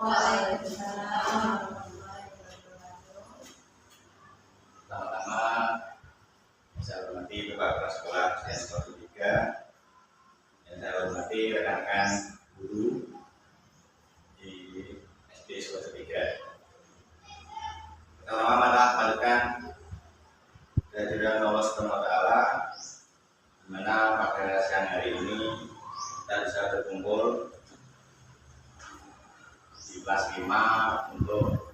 Waalaikumsalam. Pertama-tama saya hormati Bapak Kepala Sekolah Sekolah 3 dan saya hormati rekan-rekan guru di SD Sekolah 3. Pertama-tama mengamalkan kehadiran Allah Subhanahu wa Ta'ala, di mana pada siang hari ini kita bisa berkumpul di kelas 5 untuk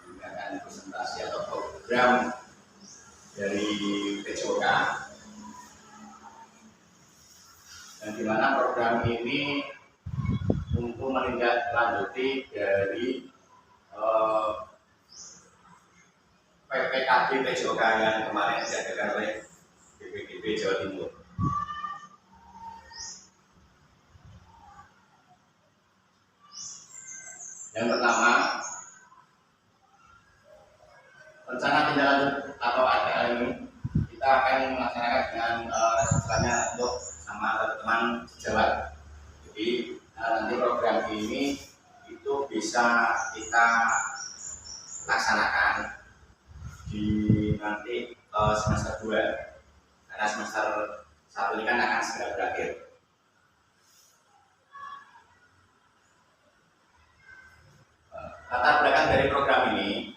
mengadakan presentasi atau program dari PJOK, dan di mana program ini untuk menindaklanjuti dari PPKB PJOK yang kemarin diadakan oleh BPKB Jawa Timur. Yang pertama, rencana tindak lanjut atau ATL ini kita akan melaksanakan dengan responnya untuk sama teman-teman sejawat. Jadi nanti program ini itu bisa kita laksanakan di nanti semester 2, karena semester 1 ini kan akan segera berakhir. Latar belakang dari program ini,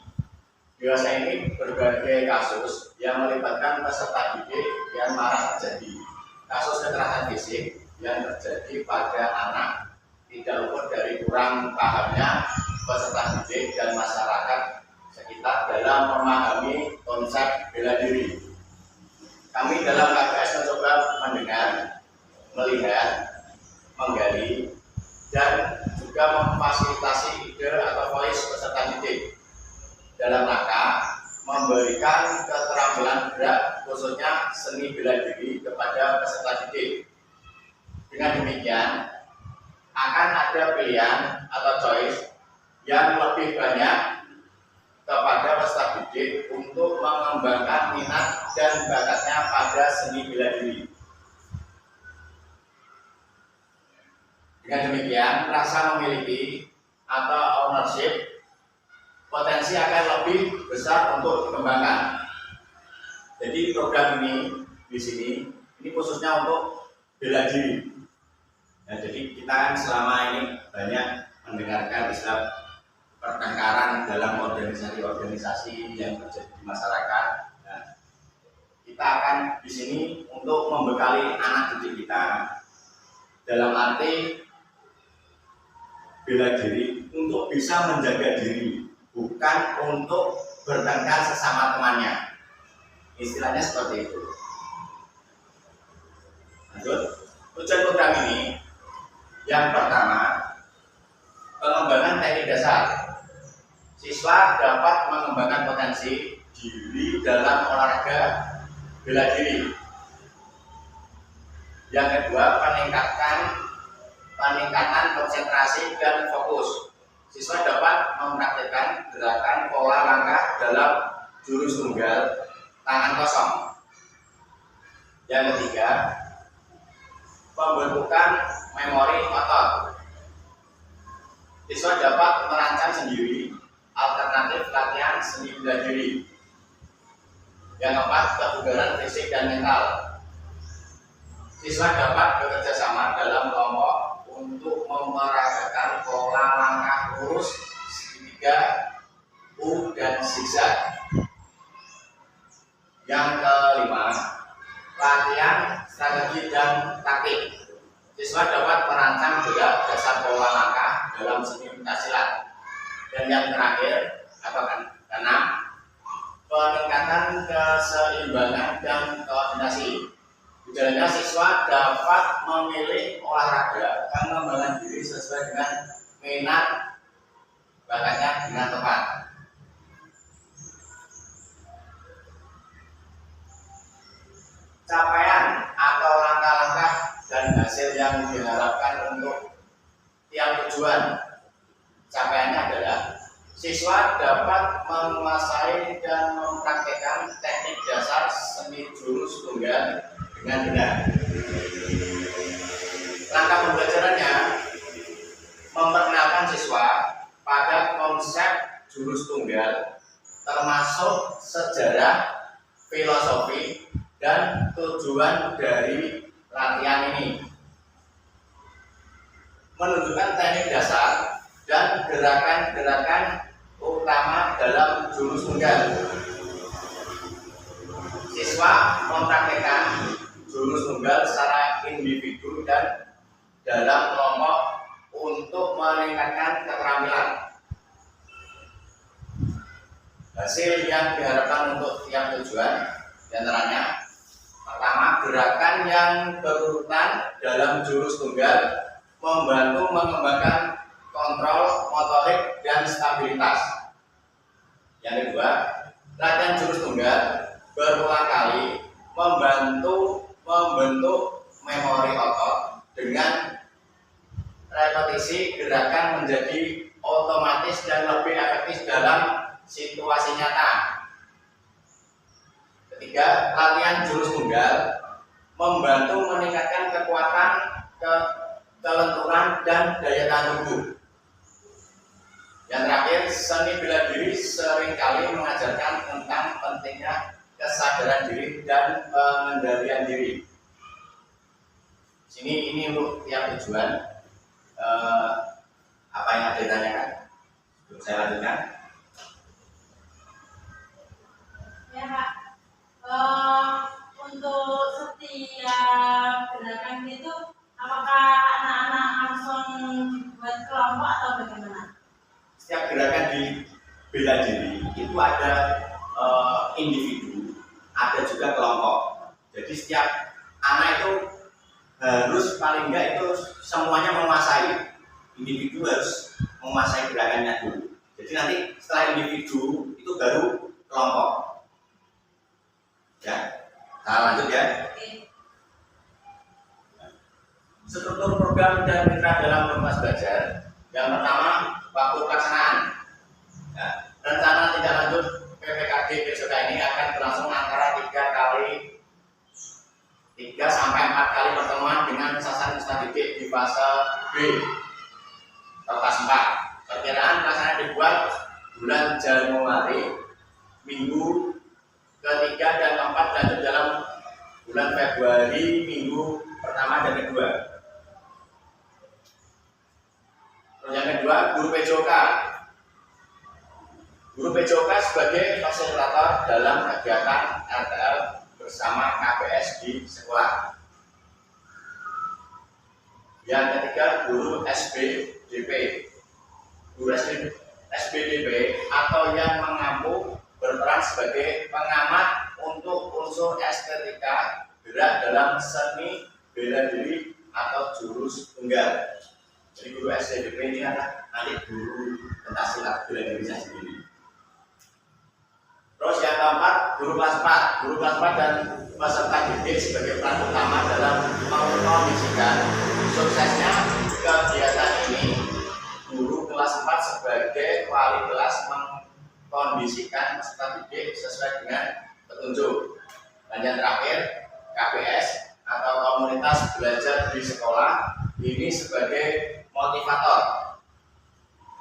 biasa ini berbagai kasus yang melibatkan peserta didik yang marak terjadi. Kasus kekerasan fisik yang terjadi pada anak tidak luput dari kurang pahamnya peserta didik dan masyarakat sekitar dalam memahami konsep bela diri. Kami dalam KKS mencoba mendengar, melihat, menggali, dan juga memfasilitasi ide atau voice peserta didik dalam rangka memberikan keterampilan gerak khususnya seni bela diri kepada peserta didik. Dengan demikian akan ada pilihan atau choice yang lebih banyak kepada peserta didik untuk mengembangkan minat dan bakatnya pada seni bela diri. Dengan demikian, rasa memiliki atau ownership potensi akan lebih besar untuk dikembangkan. Jadi program ini di sini ini khususnya untuk bela diri. Nah, jadi kita kan selama ini banyak mendengarkan istilah pertengkaran dalam organisasi-organisasi yang terjadi di masyarakat. Nah, kita akan di sini untuk membekali anak didik kita dalam arti bela diri untuk bisa menjaga diri, bukan untuk bertengkar sesama temannya. Istilahnya seperti itu. Lanjut, tujuan program ini yang pertama, pengembangan teknik dasar. Siswa dapat mengembangkan potensi diri dalam olahraga bela diri. Yang kedua, peningkatan konsentrasi dan fokus. Siswa dapat mempraktikkan gerakan pola langkah dalam jurus tunggal tangan kosong. Yang ketiga, pembentukan memori otot. Siswa dapat merancang sendiri alternatif latihan seni bela diri. Yang keempat, kebugaran fisik dan mental. Siswa dapat bekerja sama dalam kelompok untuk memeragakan pola langkah lurus, segitiga, U, dan zigzag. Yang kelima, latihan strategi dan taktik. Siswa dapat merancang gerak dasar pola langkah dalam seni pencaksilat. Dan yang terakhir atau keenam, peningkatan keseimbangan dan koordinasi. Tujuannya siswa dapat memilih olahraga pengembangan diri sesuai dengan minat bakatnya dengan tepat. Capaian atau langkah-langkah dan hasil yang diharapkan untuk tiap tujuan. Capaiannya adalah siswa dapat menguasai dan mempraktikkan teknik dasar seni jurus tunggal dengan benar. Langkah pembelajarannya memperkenalkan siswa pada konsep jurus tunggal, termasuk sejarah, filosofi, dan tujuan dari latihan ini. Menunjukkan teknik dasar dan gerakan-gerakan utama dalam jurus tunggal. Siswa mempraktikkan jurus tunggal secara individu dan dalam kelompok untuk meningkatkan keterampilan. Hasil yang diharapkan untuk yang tujuan diantaranya: pertama, gerakan yang berurutan dalam jurus tunggal membantu mengembangkan kontrol motorik dan stabilitas. Yang kedua, latihan jurus tunggal berulang kali membantu membentuk memori otot dengan repetisi gerakan menjadi otomatis dan lebih efektif dalam situasi nyata. Ketiga, latihan jurus tunggal membantu meningkatkan kekuatan, kelenturan, dan daya tahan tubuh. Yang terakhir, seni bela diri seringkali mengajarkan tentang pentingnya kesadaran diri dan pengendalian diri. Ini untuk yang tujuan. Apa yang ada ditanyakan? Sebelum saya lanjutkan. Ya Pak, untuk setiap gerakan itu apakah anak-anak langsung buat kelompok atau bagaimana? Setiap gerakan di bela diri itu ada individu, ada juga kelompok. Jadi setiap anak itu harus paling enggak itu semuanya menguasai. Individu harus menguasai gerakannya dulu. Jadi nanti setelah individu itu baru kelompok. Ya, nah, lanjut ya. Struktur program dan mitra dalam kelas belajar. Yang pertama, waktu pelaksanaan. Ya, rencana tindak lanjut PPKG BSOK ini akan berlangsung antara 3 sampai 4 kali pertemuan dengan sasaran peserta didik di fase B atau kelas 4. Perkiraan pelaksanaan dibuat bulan Januari, minggu ketiga dan keempat, lanjut dalam bulan Februari, minggu pertama dan kedua. Terus yang kedua, guru PJOK. Guru PJOK sebagai fasilitator dalam kegiatan RTL bersama KPS di sekolah. Yang ketiga, guru SBDP. Guru SBDP atau yang mengampu berperan sebagai pengamat untuk unsur estetika gerak dalam seni bela diri atau jurus tunggal. Jadi guru SBDP ini adalah nanti guru pencaksilat bela dirinya sendiri. Terus yang keempat, guru kelas 4. Guru kelas 4 dan peserta didik sebagai peran utama dalam mengkondisikan suksesnya kegiatan ini. Guru kelas 4 sebagai wali kelas mengkondisikan peserta didik sesuai dengan petunjuk. Dan yang terakhir, KPS atau komunitas belajar di sekolah ini sebagai motivator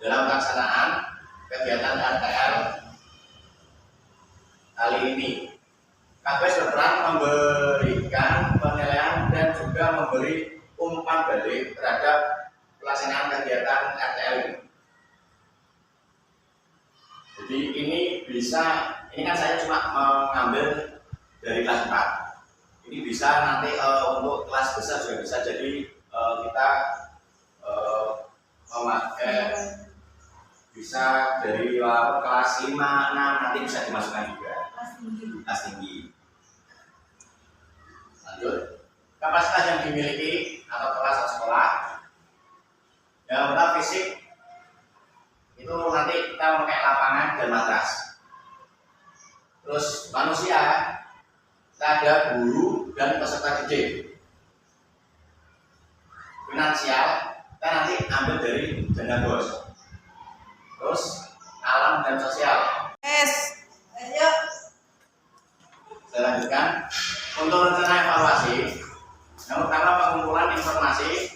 dalam pelaksanaan kegiatan RTL kali ini. KPS berperan memberikan penilaian dan juga memberi umpan balik terhadap pelaksanaan kegiatan RTL ini. Jadi ini kan saya cuma mengambil dari kelas 4. Ini bisa nanti untuk kelas besar juga bisa. Jadi kita memakai bisa dari kelas 5, 6 nanti bisa dimasukkan juga. Kelas tinggi. Lanjut, kapasitas yang dimiliki atau kelas atau sekolah. Yang pertama, fisik itu nanti kita memakai lapangan dan matras. Terus manusia, kita ada guru dan peserta didik. Finansial, kita nanti ambil dari dana bos. Terus alam dan sosial. Ayo. Saya lanjutkan. Untuk rencana evaluasi, yang pertama pengumpulan informasi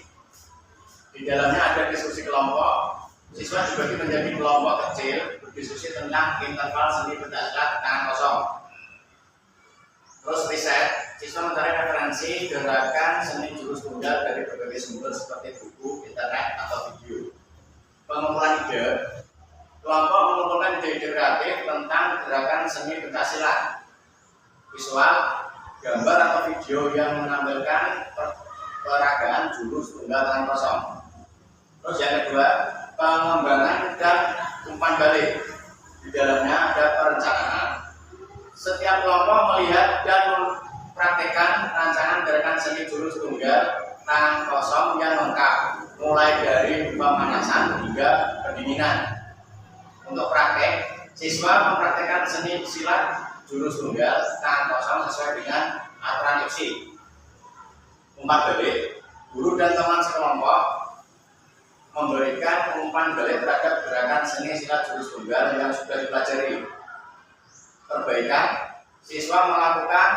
Di dalamnya ada diskusi kelompok. Siswa dibagi menjadi kelompok kecil berdiskusi tentang interval seni pencaksilat tangan kosong. Terus riset, siswa mencari referensi gerakan seni jurus tunggal dari berbagai sumber seperti buku, internet, atau video. Pengumpulan ide, kelompok mengumpulkan ide-ide kreatif tentang gerakan seni pencaksilat, visual, gambar atau video yang menampilkan peragaan jurus tunggal tangan kosong. Terus yang kedua, pengembangan dan umpan balik. Di dalamnya ada perencanaan. Setiap kelompok melihat dan mempraktekkan rancangan gerakan seni jurus tunggal tangan kosong yang lengkap, mulai dari pemanasan hingga pendinginan. Untuk praktek, siswa mempraktekkan seni silat jurus tunggal tangan kosong sesuai dengan aturan IPSI. Umpan balik, guru dan teman sekelompok memberikan umpan balik terhadap gerakan seni silat jurus tunggal yang sudah dipelajari. Perbaikan, siswa melakukan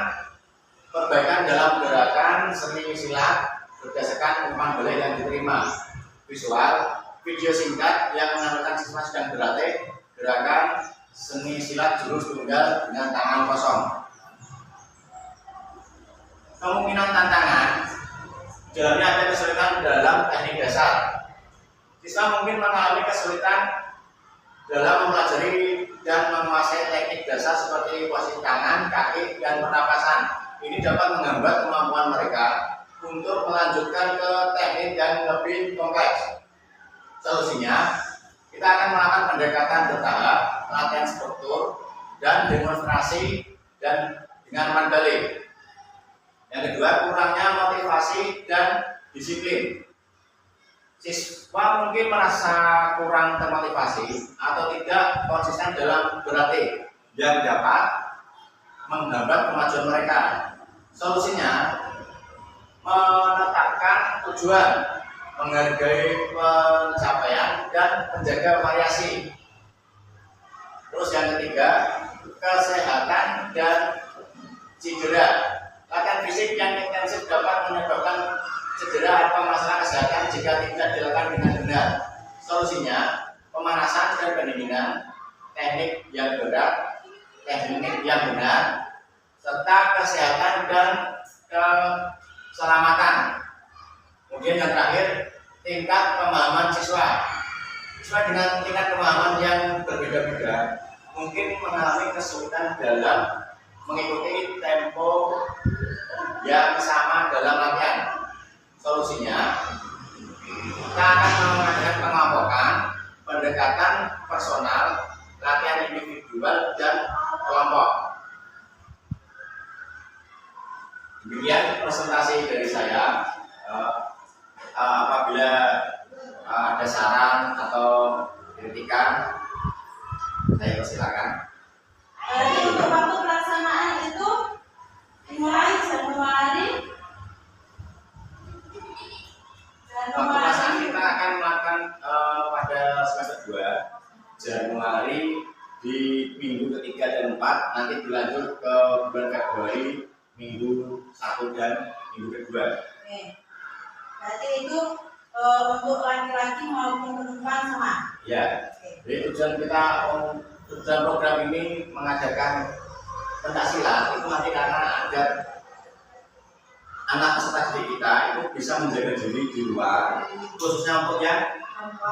perbaikan dalam gerakan seni silat berdasarkan umpan balik yang diterima. Visual, video singkat yang menampilkan siswa sedang berlatih gerakan seni silat jurus tunggal dengan tangan kosong. Kemungkinan tantangan, dalamnya ada kesulitan dalam teknik dasar. Siswa mungkin mengalami kesulitan dalam mempelajari dan menguasai teknik dasar seperti posisi tangan, kaki, dan pernapasan. Ini dapat menghambat kemampuan mereka untuk melanjutkan ke teknik yang lebih kompleks. Solusinya, kita akan melakukan pendekatan bertahap, latihan struktur, dan demonstrasi dan dengan umpan balik. Yang kedua, kurangnya motivasi dan disiplin. Siswa mungkin merasa kurang termotivasi atau tidak konsisten dalam berlatih yang dapat menghambat kemajuan mereka. Solusinya, menetapkan tujuan, menghargai pencapaian, dan menjaga variasi. Terus yang ketiga, kesehatan dan cedera. Latihan fisik yang intensif dapat menyebabkan cedera atau masalah kesehatan jika tidak dilakukan dengan benar. Solusinya, pemanasan dan pendinginan, teknik yang berat, teknik yang benar, serta kesehatan dan keselamatan. Kemudian yang terakhir, tingkat pemahaman siswa. Siswa dengan tingkat pemahaman yang berbeda-beda mungkin mengalami kesulitan dalam mengikuti tempo yang sama dalam latihan. Solusinya, kita akan mengadakan pengelompokan, pendekatan personal, latihan individual, dan kelompok. Demikian presentasi dari saya. Apabila ada saran atau kritikan, saya persilakan. Jadi untuk waktu pelaksanaan itu dimulai Januari. Waktu pelaksanaan kita akan melakukan pada semester 2 Januari di minggu ketiga dan 4, nanti dilanjut ke bulan Februari minggu 1 dan minggu kedua. Oke. Berarti itu untuk laki-laki maupun perempuan sama. Ya. Jadi tujuan program ini mengadakan pencaksilat itu nanti karena agar anak peserta didik kita itu bisa menjaga diri di luar, khususnya untuk yang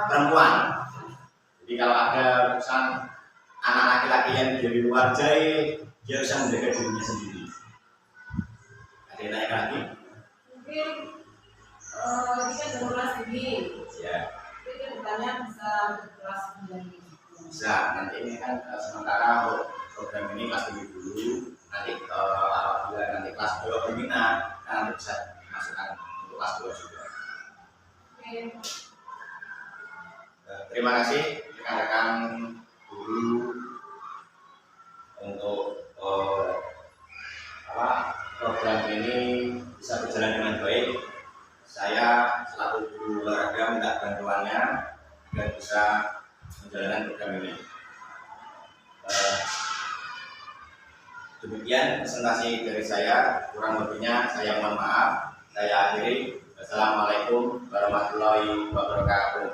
perempuan. Jadi kalau ada misalnya anak laki-laki yang di luar jahit, dia bisa menjaga dirinya sendiri. Ada yang nanya lagi? Mungkin jika berkelas tinggi, Ya. itu bukannya bisa berkelas menjadi Bisa. Nanti ini kan sementara untuk program ini kelas tinggi dulu. Nanti apabila nanti kelas 2 berminat, nanti bisa dimasukkan untuk kelas 2 juga. Oke. Terima kasih rekan-rekan guru untuk program ini bisa berjalan dengan baik. Saya selaku guru olahraga minta bantuannya agar bisa menjalankan program ini. Demikian presentasi dari saya, kurang lebihnya saya mohon maaf. Saya akhiri. Wassalamualaikum warahmatullahi wabarakatuh.